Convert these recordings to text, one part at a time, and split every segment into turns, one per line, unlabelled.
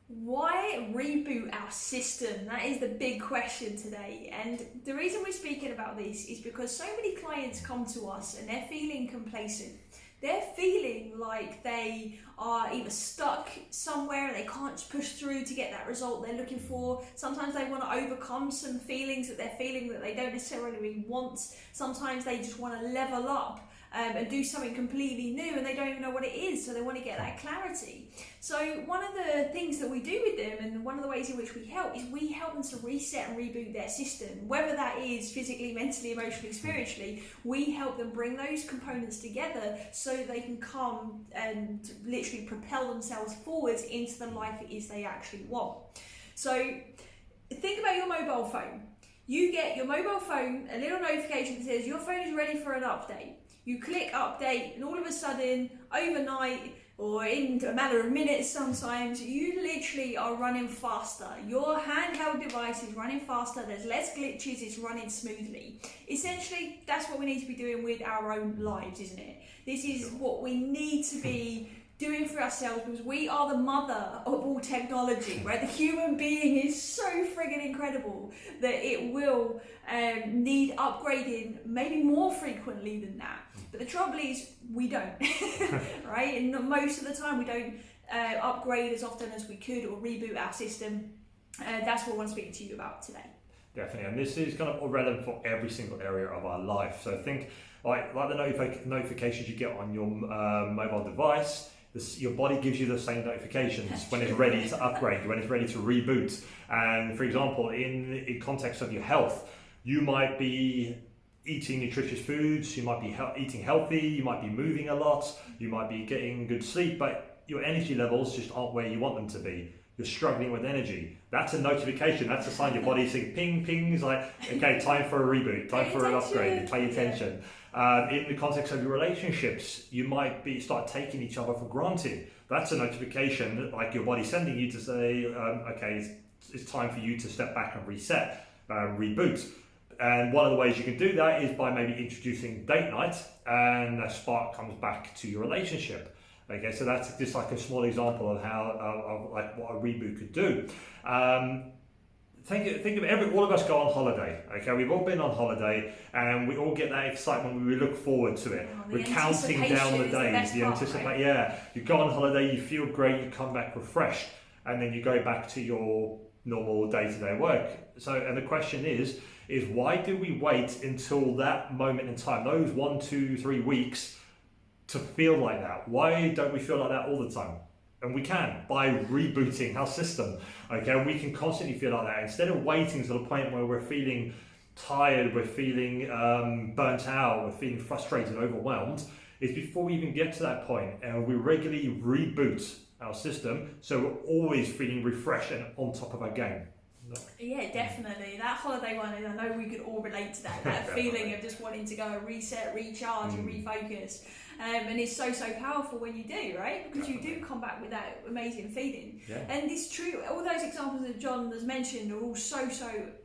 Why reboot our system? That is the big question today. And the reason we're speaking about this is because so many clients come to us and they're feeling complacent. They're feeling like they are either stuck somewhere and they can't push through to get that result they're looking for. Sometimes they want to overcome some feelings that they're feeling that they don't necessarily want. Sometimes they just want to level up and do something completely new and they don't even know what it is, so they want to get that clarity. So one of the things that we do with them, and one of the ways in which we help, is we help them to reset and reboot their system. Whether that is physically, mentally, emotionally, spiritually, we help them bring those components together so they can come and literally propel themselves forwards into the life it is they actually want. So think about your mobile phone. You get your mobile phone, a little notification that says your phone is ready for an update. You click update and all of a sudden, overnight or in a matter of minutes sometimes, you literally are running faster. Your handheld device is running faster, there's less glitches, it's running smoothly. Essentially, that's what we need to be doing with our own lives, isn't it? This is what we need to be doing for ourselves, because we are the mother of all technology, right? The human being is so friggin' incredible that it will need upgrading maybe more frequently than that. But the trouble is, we don't, right? And most of the time we don't upgrade as often as we could or reboot our system. That's what I want to speak to you about today.
Definitely, and this is kind of relevant for every single area of our life. So think like the notifications you get on your mobile device. Your body gives you the same notifications when it's ready to upgrade, when it's ready to reboot. And for example, in context of your health, you might be eating nutritious foods, you might be eating healthy, you might be moving a lot, you might be getting good sleep, but your energy levels just aren't where you want them to be. You're struggling with energy. That's a notification. That's a sign your body's saying ping, ping. It's like, okay, time for a reboot, time for an upgrade, pay attention. In the context of your relationships, you might start taking each other for granted. That's a notification, like your body's sending you to say, okay, it's time for you to step back and reset, reboot. And one of the ways you can do that is by maybe introducing date night, and that spark comes back to your relationship. Okay, so that's just like a small example of how, like what a reboot could do. Think of all of us go on holiday. Okay, we've all been on holiday, and we all get that excitement when we look forward to it. We're counting down the days, the anticipation. Right? Yeah, you go on holiday, you feel great, you come back refreshed, and then you go back to your normal day-to-day work. So, and the question is why do we wait until that moment in time, those 1, 2, 3 weeks, to feel like that? Why don't we feel like that all the time? And we can, by rebooting our system. Okay, we can constantly feel like that instead of waiting to the point where we're feeling tired, we're feeling burnt out, we're feeling frustrated, overwhelmed. It's before we even get to that point, and we regularly reboot our system, so we're always feeling refreshed and on top of our game.
Yeah, definitely. That holiday one, I know we could all relate to that feeling of just wanting to go reset, recharge and refocus. And it's so powerful when you do, right? Because you do come back with that amazing feeling. Yeah. And it's true, all those examples that John has mentioned are all so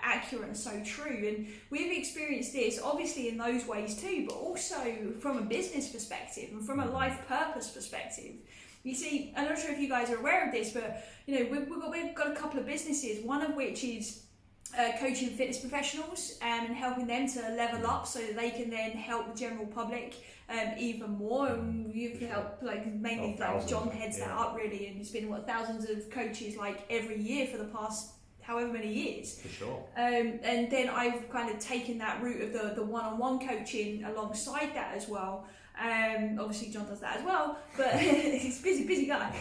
accurate and so true. And we've experienced this obviously in those ways too, but also from a business perspective and from a life purpose perspective. You see, I'm not sure if you guys are aware of this, but you know, we've got a couple of businesses, one of which is coaching fitness professionals and helping them to level up so that they can then help the general public even more. And you've helped, like mainly like John heads that up really, and it's been thousands of coaches like every year for the past however many years.
For sure. And
then I've kind of taken that route of the one-on-one coaching alongside that as well. Obviously John does that as well, but he's a busy guy.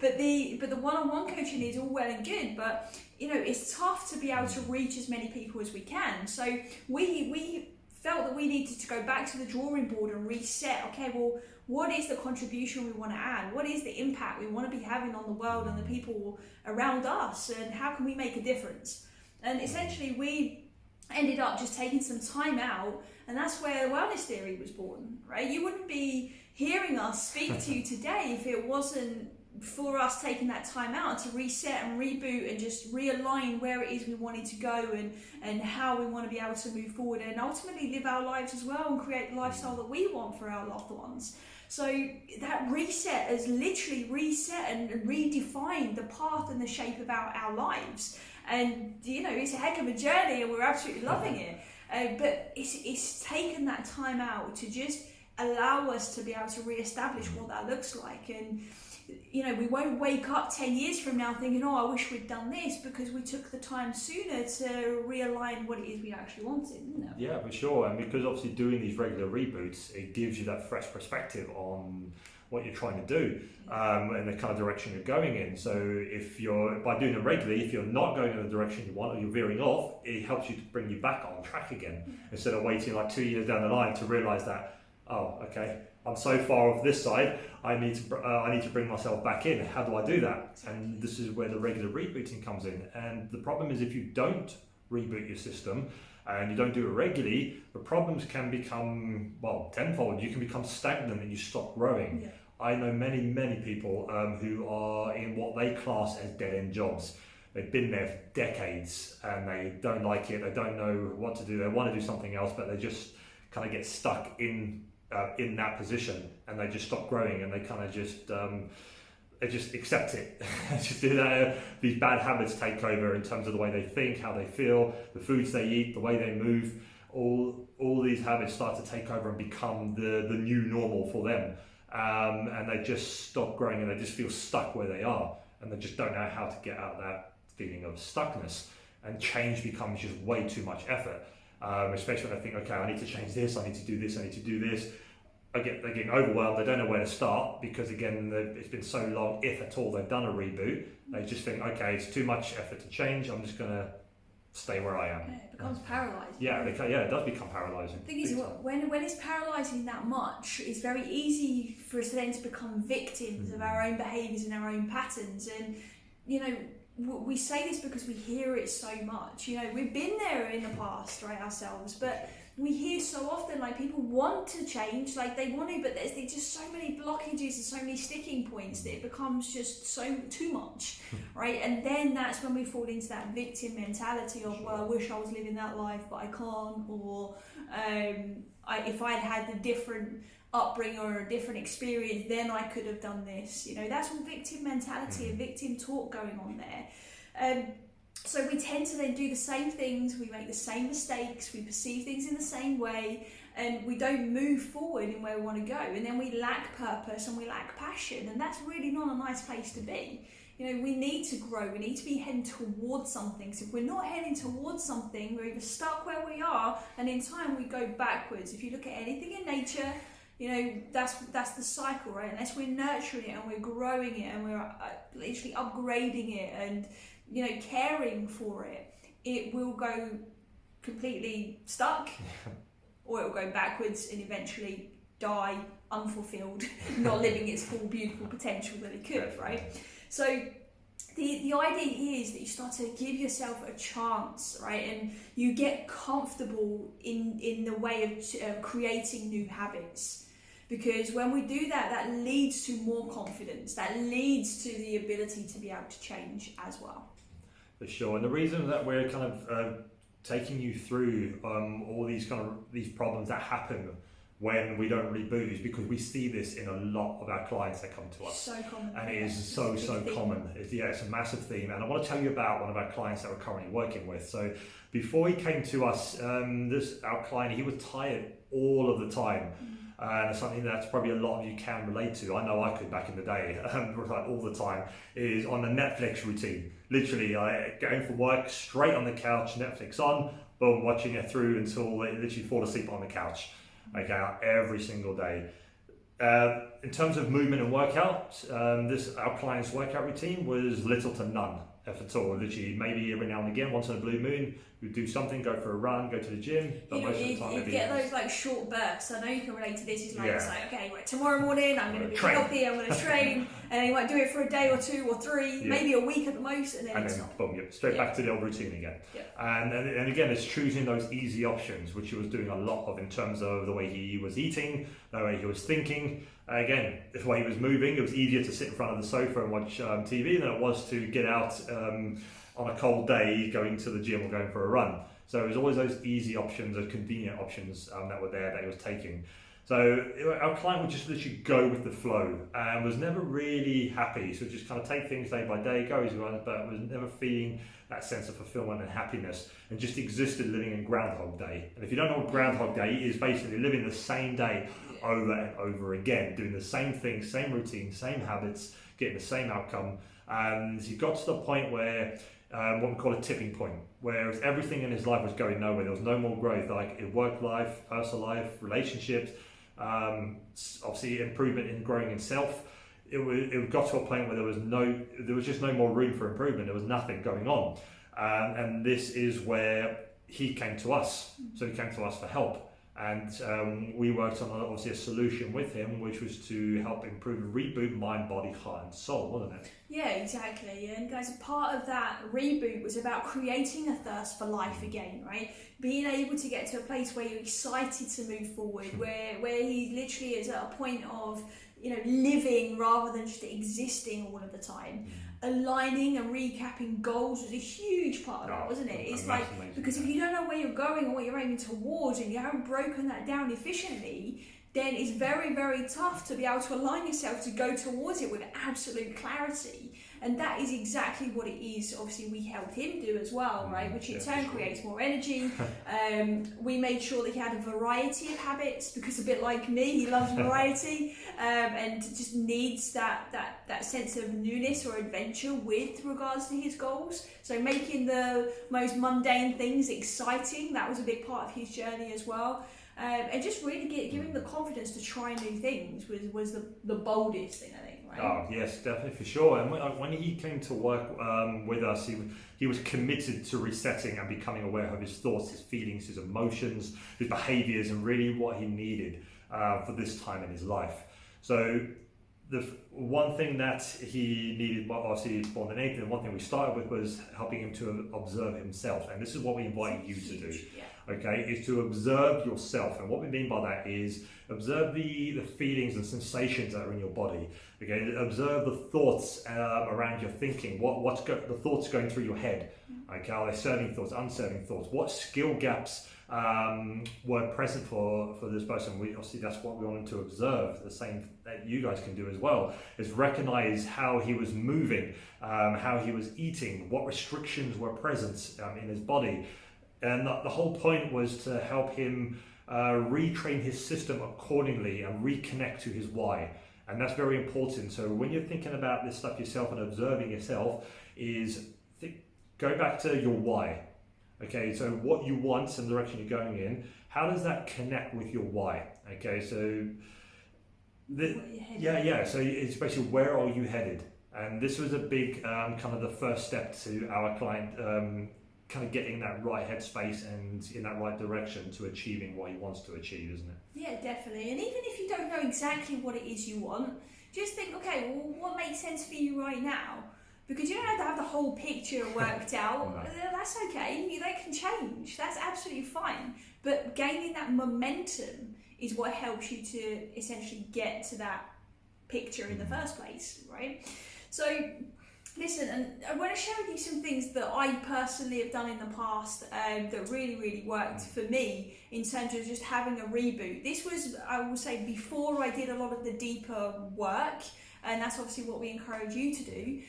But the one-on-one coaching is all well and good, but you know, it's tough to be able to reach as many people as we can. So we felt that we needed to go back to the drawing board and reset. Okay, well, what is the contribution we want to add? What is the impact we want to be having on the world and the people around us? And how can we make a difference? And essentially we ended up just taking some time out, and that's where the wellness theory was born, right? You wouldn't be hearing us speak to you today if it wasn't for us taking that time out to reset and reboot and just realign where it is we wanted to go and how we want to be able to move forward and ultimately live our lives as well and create the lifestyle that we want for our loved ones. So that reset has literally reset and redefined the path and the shape of our lives. And it's a heck of a journey, and we're absolutely loving it. But it's taken that time out to just allow us to be able to re-establish what that looks like. And we won't wake up 10 years from now thinking, I wish we'd done this, because we took the time sooner to realign what it is we actually wanted.
Yeah, for sure. And because obviously doing these regular reboots, it gives you that fresh perspective on what you're trying to do, and the kind of direction you're going in. So by doing it regularly, if you're not going in the direction you want, or you're veering off, it helps you to bring you back on track again, instead of waiting like 2 years down the line to realise that, okay, I'm so far off this side, I need to bring myself back in. How do I do that? And this is where the regular rebooting comes in. And the problem is, if you don't reboot your system and you don't do it regularly, the problems can become, tenfold. You can become stagnant and you stop growing.
Yeah.
I know many people who are in what they class as dead-end jobs. They've been there for decades and they don't like it. They don't know what to do. They want to do something else, but they just kind of get stuck in that position, and they just stop growing, and they kind of just they just accept it. Just do that. These bad habits take over in terms of the way they think, how they feel, the foods they eat, the way they move. All these habits start to take over and become the new normal for them, and they just stop growing, and they just feel stuck where they are, and they just don't know how to get out of that feeling of stuckness. And change becomes just way too much effort. Especially when I think, okay, I need to change this, I need to do this, I need to do this. They're getting overwhelmed, they don't know where to start, because again, it's been so long, if at all, they've done a reboot. They just think, okay, it's too much effort to change, I'm just going to stay where I am.
Yeah, it becomes paralysing.
Yeah, it does become paralysing.
The thing is, when it's paralysing that much, it's very easy for us then to become victims of our own behaviours and our own patterns. And, we say this because we hear it so much. We've been there in the past, right, ourselves, but we hear so often, like, people want to change, like they want to, but there's just so many blockages and so many sticking points that it becomes just too much, right? And then that's when we fall into that victim mentality of, well, I wish I was living that life, but I can't, or if I'd had a different upbringing or a different experience, then I could have done this. That's all victim mentality and victim talk going on there. So we tend to then do the same things, we make the same mistakes, we perceive things in the same way, and we don't move forward in where we want to go. And then we lack purpose and we lack passion, and that's really not a nice place to be. We need to grow, we need to be heading towards something. So if we're not heading towards something, we're either stuck where we are, and in time we go backwards. If you look at anything in nature, that's the cycle, right? Unless we're nurturing it and we're growing it and we're literally upgrading it and caring for it, it will go completely stuck, or it will go backwards and eventually die unfulfilled, not living its full beautiful potential that it could, right? So the idea here is that you start to give yourself a chance, right? And you get comfortable in the way of creating new habits. Because when we do that, that leads to more confidence, that leads to the ability to be able to change as well.
For sure. And the reason that we're kind of taking you through all these problems that happen when we don't reboot is because we see this in a lot of our clients that come to us.
So common.
And it is so common. It's a massive theme. And I want to tell you about one of our clients that we're currently working with. So before he came to us, our client, he was tired all of the time. And something that's probably a lot of you can relate to. I know I could back in the day, all the time, is on the Netflix routine. Literally, going from work, straight on the couch, Netflix on, boom, watching it through until they literally fall asleep on the couch. Okay, every single day. In terms of movement and workout, our client's workout routine was little to none, if at all. Literally, maybe every now and again, once in a blue moon, we'd do something, go for a run, go to the gym. But most of the time,
you get those like short bursts. I know you can relate to this. It's like, okay, right, tomorrow morning I'm going to be healthy, I'm going to train, and then you might do it for a day or two or three, maybe a week at the most, and then
boom, straight back to the old routine again. And again, it's choosing those easy options, which he was doing a lot of in terms of the way he was eating, the way he was thinking. Again, the way he was moving, it was easier to sit in front of the sofa and watch TV than it was to get out on a cold day, going to the gym or going for a run. So it was always those easy options, those convenient options that were there that he was taking. So our client would just literally go with the flow and was never really happy. So just kind of take things day by day, go as he runs, but was never feeling that sense of fulfillment and happiness, and just existed living in Groundhog Day. And if you don't know what Groundhog Day is, basically living the same day over and over again, doing the same thing, same routine, same habits, getting the same outcome. And he got to the point where what we call a tipping point, where everything in his life was going nowhere. There was no more growth, like in work life, personal life, relationships, obviously improvement in growing himself. It got to a point where there was just no more room for improvement. There was nothing going on, and this is where he came to us. So he came to us for help. And we worked on obviously a solution with him, which was to help improve reboot mind, body, heart, and soul, wasn't it?
Yeah, exactly. And guys, a part of that reboot was about creating a thirst for life again, right? Being able to get to a place where you're excited to move forward, where he literally is at a point of, living rather than just existing all of the time. Aligning and recapping goals was a huge part of that, wasn't it? It's like, because if you don't know where you're going and what you're aiming towards, and you haven't broken that down efficiently, then it's very, very tough to be able to align yourself to go towards it with absolute clarity. And that is exactly what it is. Obviously, we helped him do as well, right? Which in turn creates more energy. We made sure that he had a variety of habits, because a bit like me, he loves variety and just needs that sense of newness or adventure with regards to his goals. So making the most mundane things exciting, that was a big part of his journey as well. And just really giving the confidence to try new things was the boldest thing, I think, right?
Oh, yes, definitely, for sure. And when he came to work with us, he was committed to resetting and becoming aware of his thoughts, his feelings, his emotions, his behaviours, and really what he needed for this time in his life. So the one thing that he needed, obviously more than anything, one thing we started with was helping him to observe himself. And this is what we invite you to do.
Yeah.
Okay, is to observe yourself. And what we mean by that is observe the feelings and sensations that are in your body. Okay, observe the thoughts around your thinking. The thoughts going through your head. Okay, are they serving thoughts, unserving thoughts? What skill gaps were present for this person? Obviously that's what we wanted to observe. The same that you guys can do as well, is recognize how he was moving, how he was eating, what restrictions were present in his body. And the whole point was to help him retrain his system accordingly and reconnect to his why. And that's very important. So when you're thinking about this stuff yourself and observing yourself, go back to your why. Okay, so what you want and the direction you're going in, how does that connect with your why? Okay, so so it's basically, where are you headed? And this was a big kind of the first step to our client kind of getting that right headspace and in that right direction to achieving what he wants to achieve, isn't it?
Yeah, definitely. And even if you don't know exactly what it is you want, just think, okay, well, what makes sense for you right now? Because you don't have to have the whole picture worked out.
No.
That's okay. That can change. That's absolutely fine. But gaining that momentum is what helps you to essentially get to that picture in the first place, right? So listen, and I want to share with you some things that I personally have done in the past that really, really worked for me in terms of just having a reboot. This was, I will say, before I did a lot of the deeper work, and that's obviously what we encourage you to do.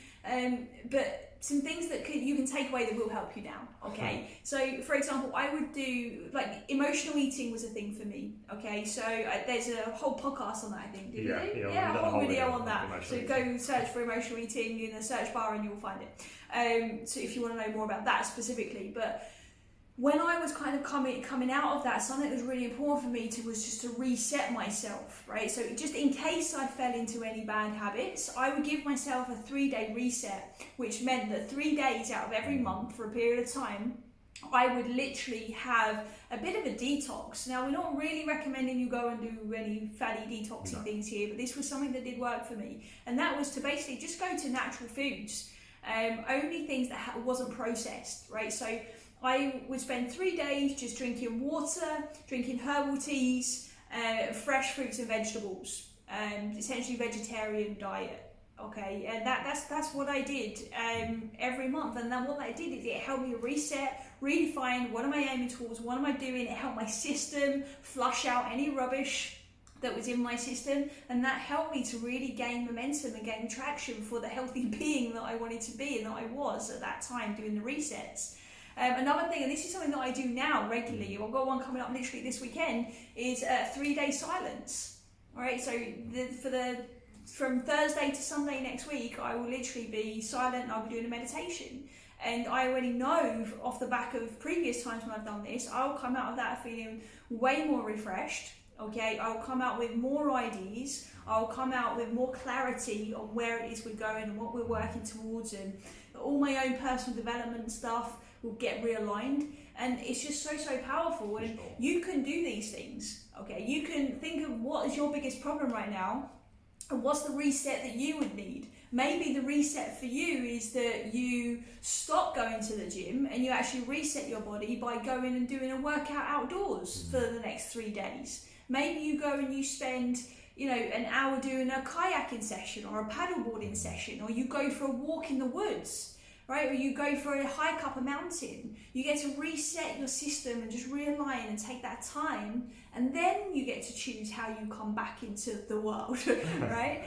But some things that you can take away that will help you now, okay? So, for example, I would do, like, emotional eating was a thing for me, okay? So there's a whole podcast on that, I think, a whole video on that. So go search for emotional eating in the search bar and you'll find it. So if you want to know more about that specifically. But when I was kind of coming out of that, something that was really important for me was just to reset myself, right? So just in case I fell into any bad habits, I would give myself a 3-day reset, which meant that 3 days out of every month for a period of time, I would literally have a bit of a detox. Now, we're not really recommending you go and do any fatty detoxing things here, but this was something that did work for me. And that was to basically just go to natural foods, only things that wasn't processed, right? So I would spend 3 days just drinking water, drinking herbal teas, fresh fruits and vegetables, essentially vegetarian diet. Okay, and that's what I did every month. And then what that did is it helped me reset, redefine what am I aiming towards, what am I doing. It helped my system flush out any rubbish that was in my system, and that helped me to really gain momentum and gain traction for the healthy being that I wanted to be and that I was at that time doing the resets. Another thing, and this is something that I do now regularly, I've got one coming up literally this weekend, is 3-day silence. All right, so from Thursday to Sunday next week, I will literally be silent and I'll be doing a meditation. And I already know off the back of previous times when I've done this, I'll come out of that feeling way more refreshed. Okay, I'll come out with more ideas, I'll come out with more clarity on where it is we're going and what we're working towards, and all my own personal development stuff will get realigned, and it's just so powerful. And you can do these things, okay? You can think of what is your biggest problem right now and what's the reset that you would need. Maybe the reset for you is that you stop going to the gym and you actually reset your body by going and doing a workout outdoors for the next 3 days. Maybe you go and you spend, an hour doing a kayaking session or a paddleboarding session, or you go for a walk in the woods, right? Or you go for a hike up a mountain. You get to reset your system and just realign and take that time, and then you get to choose how you come back into the world, right?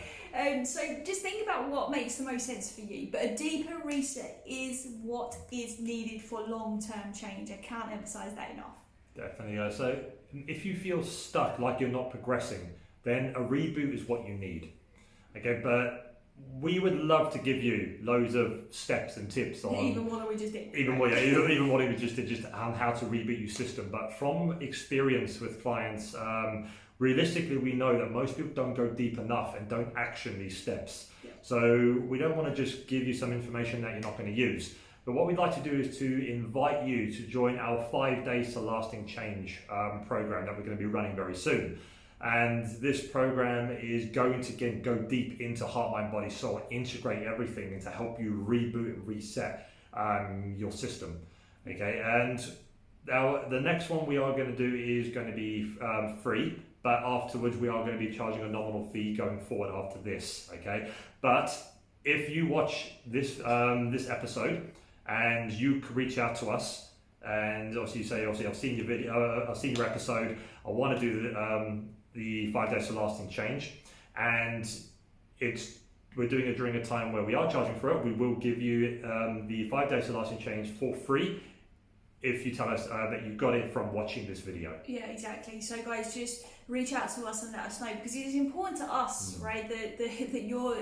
So just think about what makes the most sense for you. But a deeper reset is what is needed for long-term change. I can't emphasize that enough.
Definitely. So if you feel stuck, like you're not progressing, then a reboot is what you need. Okay, but we would love to give you loads of steps and tips on
even what we just did.
Even what we just did, just on how to reboot your system. But from experience with clients, realistically, we know that most people don't go deep enough and don't action these steps.
Yeah.
So we don't want to just give you some information that you're not going to use. But what we'd like to do is to invite you to join our 5 Days to Lasting Change program that we're going to be running very soon. And this program is going to again go deep into heart, mind, body, soul, integrate everything, and to help you reboot and reset your system. Okay, and now the next one we are going to do is going to be free, but afterwards we are going to be charging a nominal fee going forward after this. Okay, but if you watch this this episode and you can reach out to us, and obviously you say, I've seen your video, I've seen your episode, I want to do the 5 Days to Lasting Change, and we're doing it during a time where we are charging for it. We will give you the 5 Days to Lasting Change for free if you tell us that you got it from watching this video.
Yeah, exactly. So guys, just reach out to us and let us know, because it is important to us, right, that you're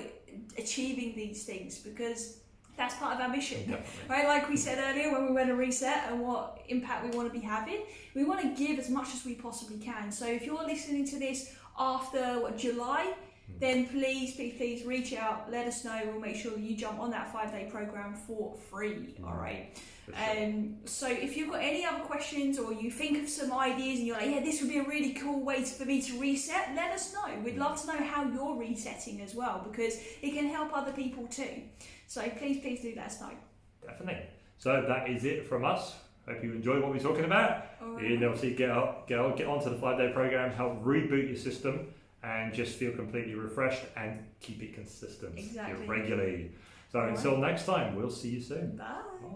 achieving these things, because that's part of our mission. Definitely. Right? Like we said earlier, when we went to reset and what impact we want to be having, we want to give as much as we possibly can. So if you're listening to this after July, then please reach out, let us know. We'll make sure you jump on that 5-day program for free. All right. Sure. So if you've got any other questions, or you think of some ideas and you're like, yeah, this would be a really cool way for me to reset, let us know. We'd love to know how you're resetting as well, because it can help other people too. So please do let us know.
Definitely. So that is it from us. Hope you enjoy what we're talking about. Right. And obviously get onto the 5-day program, help reboot your system, and just feel completely refreshed and keep it consistent.
Exactly.
Regularly. So until next time, we'll see you soon.
Bye.
Bye.